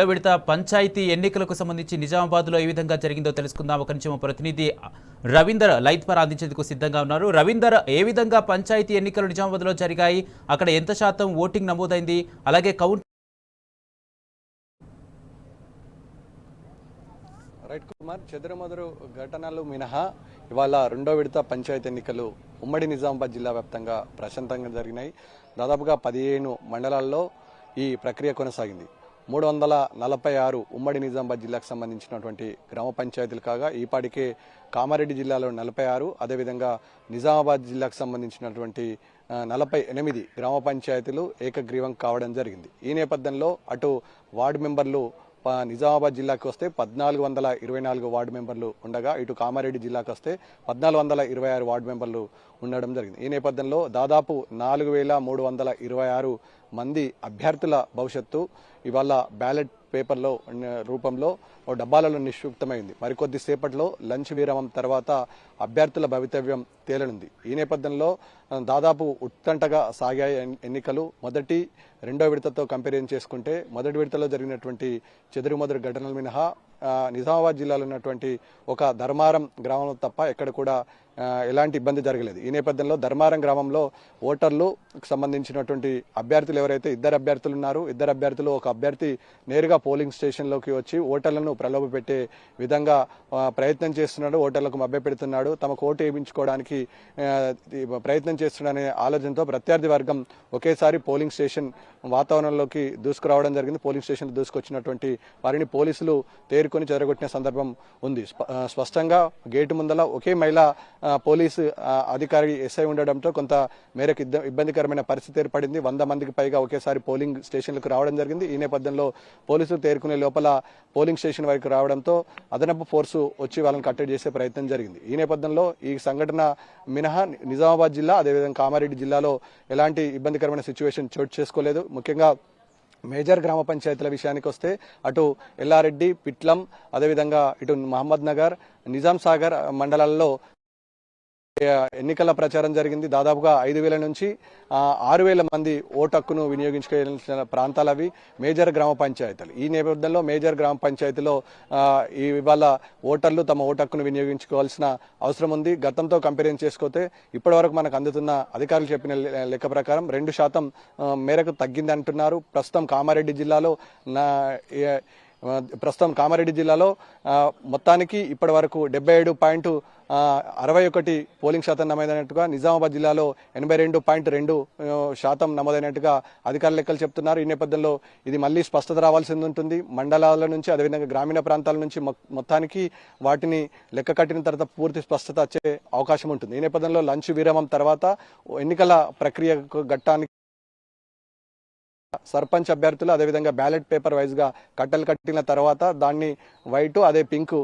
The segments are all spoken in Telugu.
విడత పంచాయతీ ఎన్నికలకు సంబంధించి నిజామాబాద్లో ఏ విధంగా జరిగిందో తెలుసుకుందాం. ఒక నిమిషం ప్రతినిధి రవీందర్ లైవ్ ద్వారా అందించేందుకు సిద్ధంగా ఉన్నారు. రవీందర్, ఏ విధంగా పంచాయతీ ఎన్నికలు నిజామాబాద్లో జరిగాయి? అక్కడ ఎంత శాతం ఓటింగ్ నమోదైంది? అలాగే కౌంట్ రైట్ కుమార్, చెదురుమదురు ఘటనలు మినహా ఇవాళ రెండో విడత పంచాయతీ ఎన్నికలు ఉమ్మడి నిజామాబాద్ జిల్లా వ్యాప్తంగా ప్రశాంతంగా జరిగినాయి. దాదాపుగా 15 మండలాల్లో ఈ ప్రక్రియ కొనసాగింది. 346 ఉమ్మడి నిజామాబాద్ జిల్లాకు సంబంధించినటువంటి గ్రామ పంచాయతీలు కాగా ఈపాటికే కామారెడ్డి జిల్లాలో 46, అదేవిధంగా నిజామాబాద్ జిల్లాకు సంబంధించినటువంటి 48 గ్రామ పంచాయతీలు ఏకగ్రీవం కావడం జరిగింది. ఈ నేపథ్యంలో అటు వార్డు మెంబర్లు నిజామాబాద్ జిల్లాకు వస్తే 1424 వార్డు మెంబర్లు ఉండగా ఇటు కామారెడ్డి జిల్లాకు వస్తే 1426 వార్డు మెంబర్లు ఉండడం జరిగింది. ఈ నేపథ్యంలో దాదాపు 4326 మంది అభ్యర్థుల భవిష్యత్తు ఇవాళ బ్యాలెట్ పేపర్లో రూపంలో డబ్బాలలో నిక్షిప్తమైంది. మరికొద్ది సేపట్లో లంచ్ విరామం తర్వాత అభ్యర్థుల భవితవ్యం తేలనుంది. ఈ నేపథ్యంలో దాదాపు ఉత్కంఠగా సాగాయి ఎన్నికలు. మొదటి రెండో విడతతో కంపారిజన్ చేసుకుంటే మొదటి విడతలో జరిగినటువంటి చెదురుమదురు ఘటనలు మినహా నిజామాబాద్ జిల్లాలో ఉన్నటువంటి ఒక ధర్మారం గ్రామంలో తప్ప ఎక్కడ కూడా ఎలాంటి ఇబ్బంది జరగలేదు. ఈ నేపథ్యంలో ధర్మారం గ్రామంలో ఓటర్లు సంబంధించినటువంటి అభ్యర్థులు ఎవరైతే ఇద్దరు అభ్యర్థులు ఉన్నారు, ఇద్దరు అభ్యర్థులు ఒక అభ్యర్థి నేరుగా పోలింగ్ స్టేషన్లోకి వచ్చి ఓటర్లను ప్రలోభపెట్టే విధంగా ప్రయత్నం చేస్తున్నాడు, ఓటర్లకు మభ్యపెడుతున్నాడు, తమకు ఓటు వేయించుకోవడానికి ప్రయత్నం చేస్తున్నాడనే ఆలోచనతో ప్రత్యర్థి వర్గం ఒకేసారి పోలింగ్ స్టేషన్ వాతావరణంలోకి దూసుకురావడం జరిగింది. పోలింగ్ స్టేషన్ దూసుకొచ్చినటువంటి వారిని పోలీసులు తేరుకొని చెదరగొట్టిన సందర్భం ఉంది. స్పష్టంగా గేటు ముందల ఒకే మహిళ పోలీసు అధికారి ఎస్ఐ ఉండడంతో కొంత మేరకు ఇబ్బందికరమైన పరిస్థితి ఏర్పడింది. 100 మందికి పైగా ఒకేసారి పోలింగ్ స్టేషన్లకు రావడం జరిగింది. ఈ నేపథ్యంలో పోలీసులు తేరుకునే లోపల పోలింగ్ స్టేషన్ వరకు రావడంతో అదనపు ఫోర్సు వచ్చి వాళ్ళని కట్టడి చేసే ప్రయత్నం జరిగింది. ఈ నేపథ్యంలో ఈ సంఘటన మినహా నిజామాబాద్ జిల్లా అదేవిధంగా కామారెడ్డి జిల్లాలో ఎలాంటి ఇబ్బందికరమైన సిచ్యువేషన్ చోటు చేసుకోలేదు. ముఖ్యంగా మేజర్ గ్రామ పంచాయతీల విషయానికి వస్తే అటు ఎల్లారెడ్డి, పిట్లం, అదేవిధంగా ఇటు మహమ్మద్ నగర్, నిజాం సాగర్ మండలాల్లో ఎన్నికల ప్రచారం జరిగింది. దాదాపుగా 5000 నుంచి 6000 మంది ఓటు హక్కును వినియోగించుకోవాల్సిన ప్రాంతాలు అవి మేజర్ గ్రామ పంచాయతీలు. ఈ నేపథ్యంలో మేజర్ గ్రామ పంచాయతీలో ఇవాళ ఓటర్లు తమ ఓటు హక్కును వినియోగించుకోవాల్సిన అవసరం ఉంది. గతంతో కంపేర్ చేసుకుంటే ఇప్పటి వరకు మనకు అందుతున్న అధికారులు చెప్పిన లెక్క ప్రకారం 2% మేరకు తగ్గింది అంటున్నారు. ప్రస్తుతం కామారెడ్డి జిల్లాలో మొత్తానికి ఇప్పటి వరకు 77.61 పోలింగ్ శాతం నమోదైనట్టుగా, నిజామాబాద్ జిల్లాలో 82.2% నమోదైనట్టుగా అధికారుల లెక్కలు చెప్తున్నారు. ఈ నేపథ్యంలో ఇది మళ్లీ స్పష్టత రావాల్సి ఉంటుంది. మండలాల నుంచి అదేవిధంగా గ్రామీణ ప్రాంతాల నుంచి మొత్తానికి వాటిని లెక్క కట్టిన తర్వాత పూర్తి స్పష్టత వచ్చే అవకాశం ఉంటుంది. ఈ నేపథ్యంలో లంచ్ విరామం తర్వాత ఎన్నికల ప్రక్రియ ఘట్టానికి సర్పంచ్ అభ్యర్థులు అదేవిధంగా బ్యాలెట్ పేపర్ వైజ్ గా కట్టలు కట్టిన తర్వాత దాన్ని వైట్ అదే పింక్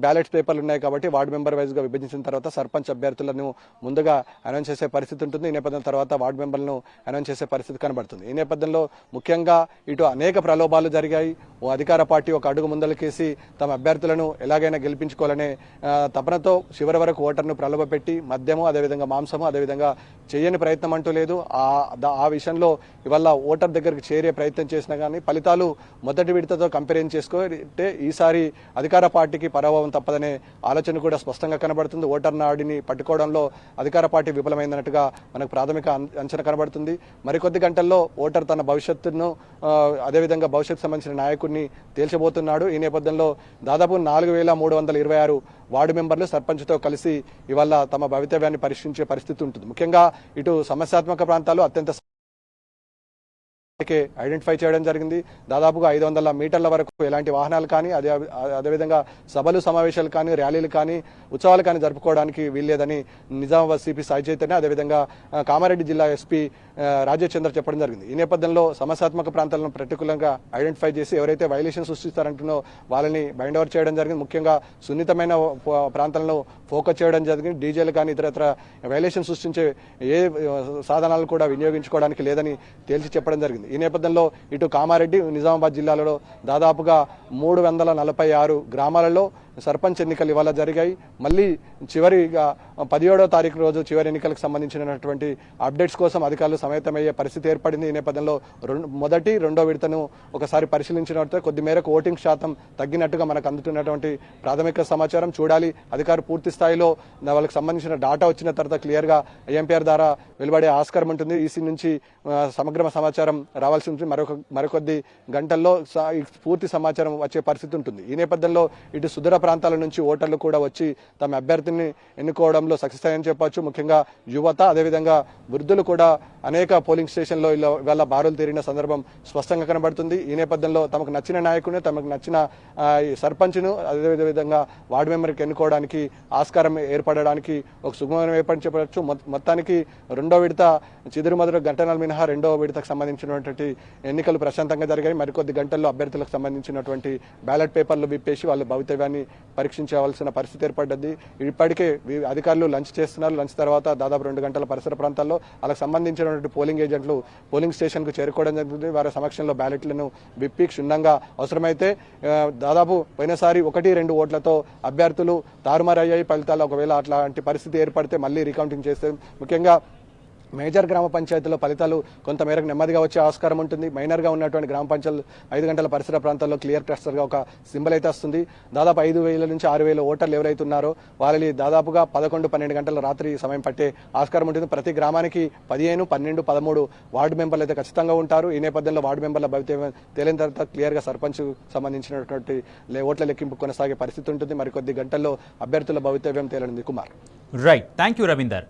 బ్యాలెట్ పేపర్లు ఉన్నాయి కాబట్టి వార్డు మెంబర్ వైజ్ గా విభజించిన తర్వాత సర్పంచ్ అభ్యర్థులను ముందుగా అనౌన్స్ చేసే పరిస్థితి ఉంటుంది. ఈ నేపథ్యం తర్వాత వార్డు మెంబర్లను అనౌన్స్ చేసే పరిస్థితి కనబడుతుంది. ఈ నేపథ్యంలో ముఖ్యంగా ఇటు అనేక ప్రలోభాలు జరిగాయి. ఓ అధికార పార్టీ ఒక అడుగు ముందలకేసి తమ అభ్యర్థులను ఎలాగైనా గెలిపించుకోవాలనే తపనతో చివరి వరకు ఓటర్ను ప్రలోభపెట్టి మద్యము అదేవిధంగా మాంసము అదేవిధంగా చేయని ప్రయత్నం అంటూ లేదు. ఆ విషయంలో ఇవాళ ఓటర్ దగ్గరికి చేరే ప్రయత్నం చేసినా కానీ ఫలితాలు మొదటి విడతతో కంపేర్ చేసుకుంటే ఈసారి అధికార పార్టీకి పరాభవం తప్పదనే ఆలోచన కూడా స్పష్టంగా కనబడుతుంది. ఓటర్ నాడిని పట్టుకోవడంలో అధికార పార్టీ విఫలమైనట్టుగా మనకు ప్రాథమిక అంచనా కనబడుతుంది. మరికొద్ది గంటల్లో ఓటర్ తన భవిష్యత్తును అదేవిధంగా భవిష్యత్తు సంబంధించిన నాయకుడిని తేల్చబోతున్నాడు. ఈ నేపథ్యంలో దాదాపు 4326 వార్డు మెంబర్లు సర్పంచ్తో కలిసి ఇవాళ తమ భవితవ్యాన్ని పరిశీలించే పరిస్థితి ఉంటుంది. ముఖ్యంగా ఇటు సమస్యాత్మక ప్రాంతాలు అత్యంత ఐడెంటిఫై చేయడం జరిగింది. దాదాపుగా 500 మీటర్ల వరకు ఎలాంటి వాహనాలు కానీ అదేవిధంగా సభలు సమావేశాలు కానీ ర్యాలీలు కానీ ఉత్సవాలు కానీ జరుపుకోవడానికి వీల్లేదని నిజామాబాద్ సిపి సాయి చైతన్య అదేవిధంగా కామారెడ్డి జిల్లా ఎస్పీ రాజేష్ చంద్ర చెప్పడం జరిగింది. ఈ నేపథ్యంలో సమస్యాత్మక ప్రాంతాలను ప్రతికూలంగా ఐడెంటిఫై చేసి ఎవరైతే వైలేషన్ సృష్టిస్తారంటున్నో వాళ్ళని బైండ్ ఓవర్ చేయడం జరిగింది. ముఖ్యంగా సున్నితమైన ప్రాంతాలను ఫోకస్ చేయడం జరిగింది. డీజేలు కానీ ఇతరత్ర వైలేషన్ సృష్టించే ఏ సాధనాలు కూడా వినియోగించుకోవడానికి లేదని తేల్చి చెప్పడం జరిగింది. ఈ నేపథ్యంలో ఇటు కామారెడ్డి నిజామాబాద్ జిల్లాలలో దాదాపుగా 346 గ్రామాలలో సర్పంచ్ ఎన్నికలు ఇవాళ జరిగాయి. మళ్ళీ చివరిగా 17వ తారీఖు రోజు చివరి ఎన్నికలకు సంబంధించినటువంటి అప్డేట్స్ కోసం అధికారులు సమాయత్తమయ్యే పరిస్థితి ఏర్పడింది. ఈ నేపథ్యంలో మొదటి రెండో విడతను ఒకసారి పరిశీలించినట్టు కొద్ది మేరకు ఓటింగ్ శాతం తగ్గినట్టుగా మనకు అందుతున్నటువంటి ప్రాథమిక సమాచారం. చూడాలి అధికారులు పూర్తి స్థాయిలో వాళ్ళకి సంబంధించిన డాటా వచ్చిన తర్వాత క్లియర్గా ఐఎంపీఆర్ ద్వారా వెలువడే ఆస్కారం ఉంటుంది. ఈసీ నుంచి సమగ్ర సమాచారం రావాల్సి ఉంటుంది. మరికొద్ది గంటల్లో ఈ పూర్తి సమాచారం వచ్చే పరిస్థితి ఉంటుంది. ఈ నేపథ్యంలో ఇటు సుదూర ప్రాంతాల నుంచి ఓటర్లు కూడా వచ్చి తమ అభ్యర్థిని ఎన్నుకోవడంలో సక్సెస్ అయ్యని చెప్పొచ్చు. ముఖ్యంగా యువత, అదేవిధంగా వృద్ధులు కూడా అనేక పోలింగ్ స్టేషన్లో ఇవాళ బారులు తీరిన సందర్భం స్పష్టంగా కనబడుతుంది. ఈ నేపథ్యంలో తమకు నచ్చిన నాయకుడిని, తమకు నచ్చిన సర్పంచ్ను, అదేవిధంగా వార్డు మెంబర్కి ఎన్నుకోవడానికి ఆస్కారం ఏర్పడడానికి ఒక సుగమనం ఏర్పడి చెప్పవచ్చు. మొత్తానికి రెండో విడత చిదురుమదురు ఘటనలు మినహా రెండో విడతకు సంబంధించినటువంటి ఎన్నికలు ప్రశాంతంగా జరిగాయి. మరికొద్ది గంటల్లో అభ్యర్థులకు సంబంధించినటువంటి బ్యాలెట్ పేపర్లు విప్పేసి వాళ్ళ భవితవ్యాన్ని పరీక్షించవలసిన పరిస్థితి ఏర్పడ్డది. ఇప్పటికే అధికారులు లంచ్ చేస్తున్నారు. లంచ్ తర్వాత దాదాపు 2 గంటల పరిసర ప్రాంతాల్లో వాళ్ళకి సంబంధించినటువంటి పోలింగ్ ఏజెంట్లు పోలింగ్ స్టేషన్కు చేరుకోవడం జరుగుతుంది. వారి సమక్షంలో బ్యాలెట్లను విప్పి క్షుణ్ణంగా అవసరమైతే దాదాపు పోయినసారి 1-2 ఓట్లతో అభ్యర్థులు తారుమారయ్యాయి ఫలితాలు. ఒకవేళ అట్లాంటి పరిస్థితి ఏర్పడితే మళ్ళీ రీకౌంటింగ్ చేస్తే ముఖ్యంగా మేజర్ గ్రామ పంచాయతీలో ఫలితాలు కొంతమేరకు నెమ్మదిగా వచ్చే ఆస్కారం ఉంటుంది. మైనర్గా ఉన్నటువంటి గ్రామ పంచాయతీలు 5 గంటల పరిసర ప్రాంతాల్లో క్లియర్ క్లస్టర్గా ఒక సింబల్ అయితే వస్తుంది. దాదాపు 5,000 నుంచి 6,000 ఓటర్లు ఎవరైతే ఉన్నారో వాళ్ళని దాదాపుగా 11-12 గంటల రాత్రి సమయం పట్టే ఆస్కారం ఉంటుంది. ప్రతి గ్రామానికి 15, 12, 13 వార్డు మెంబర్లు అయితే ఖచ్చితంగా ఉంటారు. ఈ నేపథ్యంలో వార్డు మెంబర్ల భవితవ్యం తేలిన తర్వాత క్లియర్గా సర్పంచ్ సంబంధించినటువంటి ఓట్ల లెక్కింపు కొనసాగే పరిస్థితి ఉంటుంది. మరికొద్ది గంటల్లో అభ్యర్థుల భవితవ్యం తేలనుంది. Kumar. Right, thank you Ravinder.